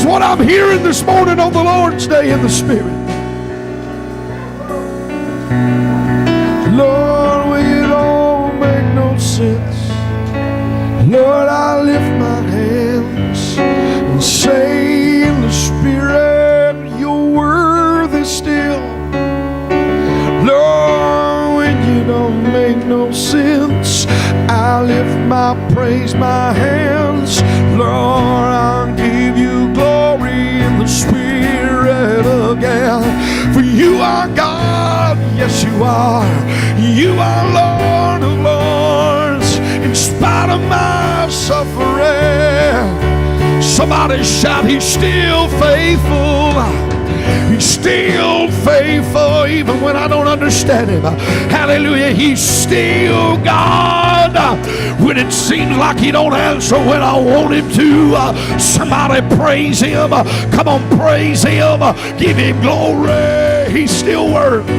is what I'm hearing this morning on the Lord's Day in the Spirit. Lord, when it don't make no sense, Lord, I lift my hands and say in the Spirit, you're worthy still. Lord, when you don't make no sense, I lift my praise, my hands. Lord, I'll give you glory in the Spirit again. For you are God, yes you are. You are Lord of lords, in spite of my suffering. Somebody shout, he's still faithful. He's still faithful even when I don't understand him. Hallelujah. He's still God when it seems like he don't answer when I want him to. Somebody praise him. Come on, praise him. Give him glory. He's still worthy.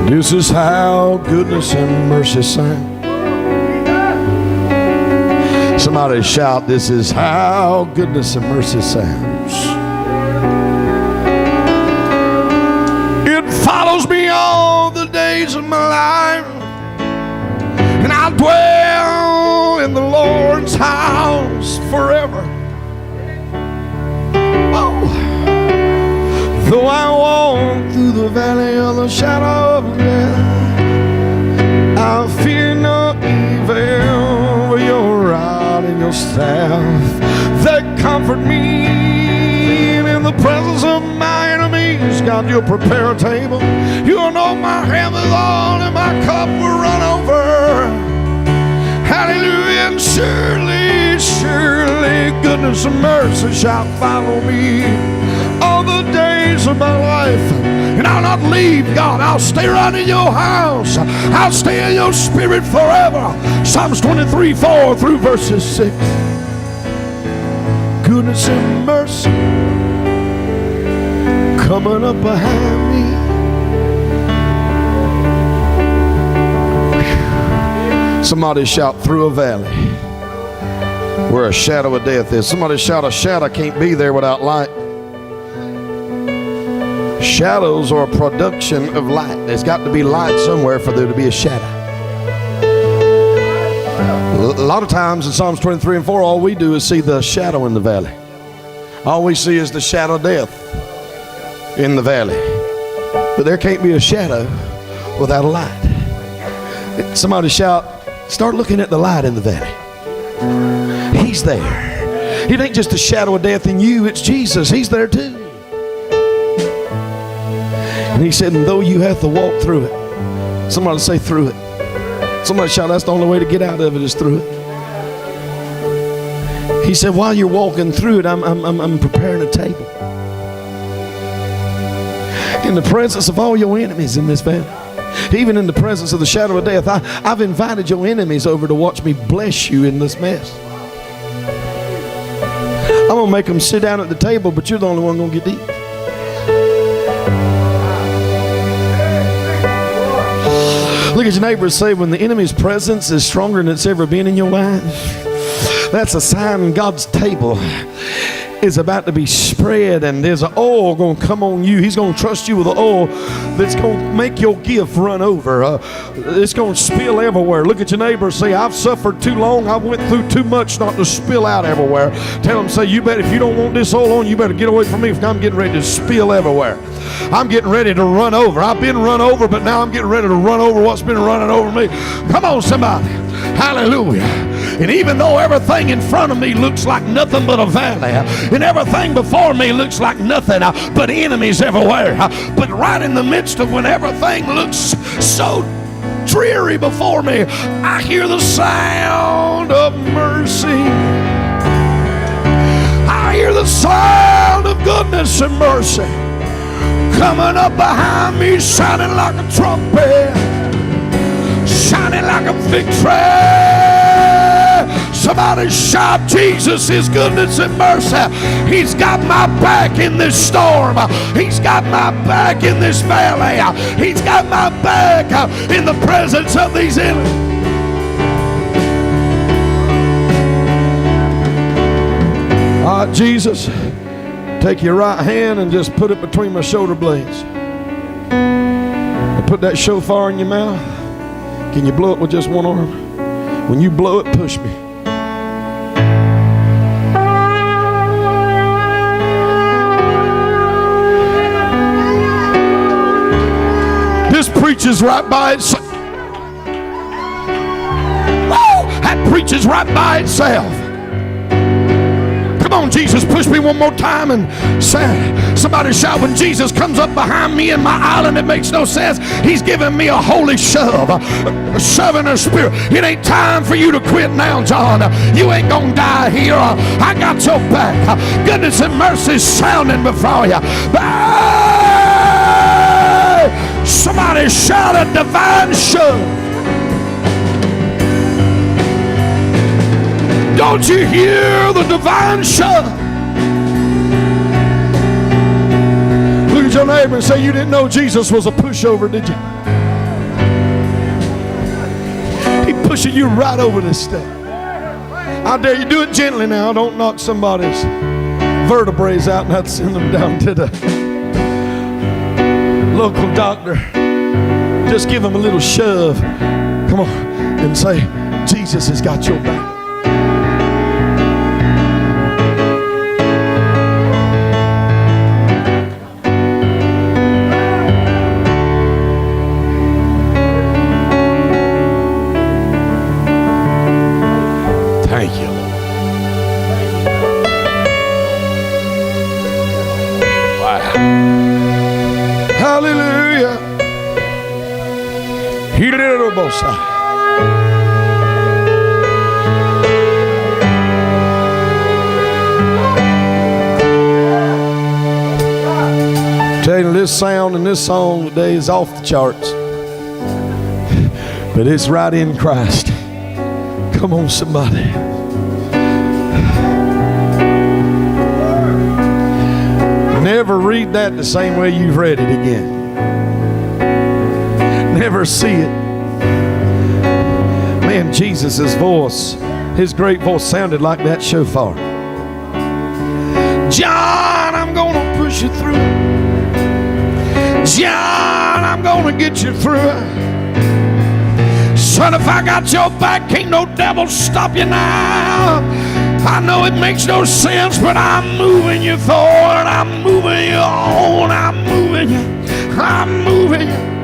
This is how goodness and mercy sound. Somebody shout, this is how goodness and mercy sounds. It follows me all the days of my life, and I'll dwell in the Lord's house forever. Oh. Though I walk through the valley of the shadow of death, I'll fear no evil, for your rod and your staff, that comfort me. In the presence of my enemies, God, you'll prepare a table. You'll know my hand with oil, and my cup will run over. Hallelujah. And surely, surely, goodness and mercy shall follow me all the days of my life. And I'll not leave, God. I'll stay right in your house. I'll stay in your Spirit forever. Psalms 23:4 through verses 6. Goodness and mercy coming up behind me. Somebody shout, through a valley where a shadow of death is. Somebody shout, a shadow can't be there without light. Shadows are a production of light. There's got to be light somewhere for there to be a shadow. A lot of times in Psalms 23:4, all we do is see the shadow in the valley. All we see is the shadow of death in the valley. But there can't be a shadow without a light. Somebody shout, start looking at the light in the valley. He's there. It ain't just a shadow of death in you, it's Jesus. He's there too. And he said, and though you have to walk through it, somebody say through it. Somebody shout, that's the only way to get out of it is through it. He said, while you're walking through it, I'm preparing a table in the presence of all your enemies in this valley. Even in the presence of the shadow of death, I've invited your enemies over to watch me bless you in this mess. I'm going to make them sit down at the table, but you're the only one going to get to eat. Look at your neighbor and say, when the enemy's presence is stronger than it's ever been in your life, that's a sign God's table is about to be spread, and there's an oil going to come on you. He's going to trust you with an oil that's going to make your gift run over. It's going to spill everywhere. Look at your neighbor and say, I've suffered too long. I went through too much not to spill out everywhere. Tell him, say, you better, if you don't want this oil on, you better get away from me, if I'm getting ready to spill everywhere. I'm getting ready to run over. I've been run over, but now I'm getting ready to run over what's been running over me. Come on, somebody. Hallelujah. And even though everything in front of me looks like nothing but a valley, and everything before me looks like nothing but enemies everywhere, but right in the midst of when everything looks so dreary before me, I hear the sound of mercy. I hear the sound of goodness and mercy coming up behind me, shining like a trumpet, shining like a victory. Somebody shout, Jesus, His goodness and mercy. He's got my back in this storm. He's got my back in this valley. He's got my back in the presence of these enemies. Jesus, take your right hand and just put it between my shoulder blades. And put that shofar in your mouth. Can you blow it with just one arm? When you blow it, push me. This preaches right by itself. That preaches right by itself. Come on, Jesus, push me one more time and say, somebody shout, when Jesus comes up behind me in my island, it makes no sense. He's giving me a holy shove, a shove in the spirit. It ain't time for you to quit now, John. You ain't gonna die here. I got your back. Goodness and mercy sounding before you. Somebody shout a divine shove. Don't you hear the divine shove? Look at your neighbor and say, you didn't know Jesus was a pushover, did you? He's pushing you right over this step. I dare you, do it gently now. Don't knock somebody's vertebrae out and not send them down to the local doctor. Just give them a little shove. Come on and say, Jesus has got your back. Thank you, Lord. Wow. Hallelujah. Tell you, this sound and this song today is off the charts, but it's right in Christ. Come on, somebody. Never read that the same way you've read it again. Never see it. Man, Jesus' voice, his great voice sounded like that shofar. John, I'm gonna push you through. John, I'm gonna get you through. Son, if I got your back, can't no devil stop you now. I know it makes no sense, but I'm moving you forward. I'm moving you on. I'm moving you. I'm moving you.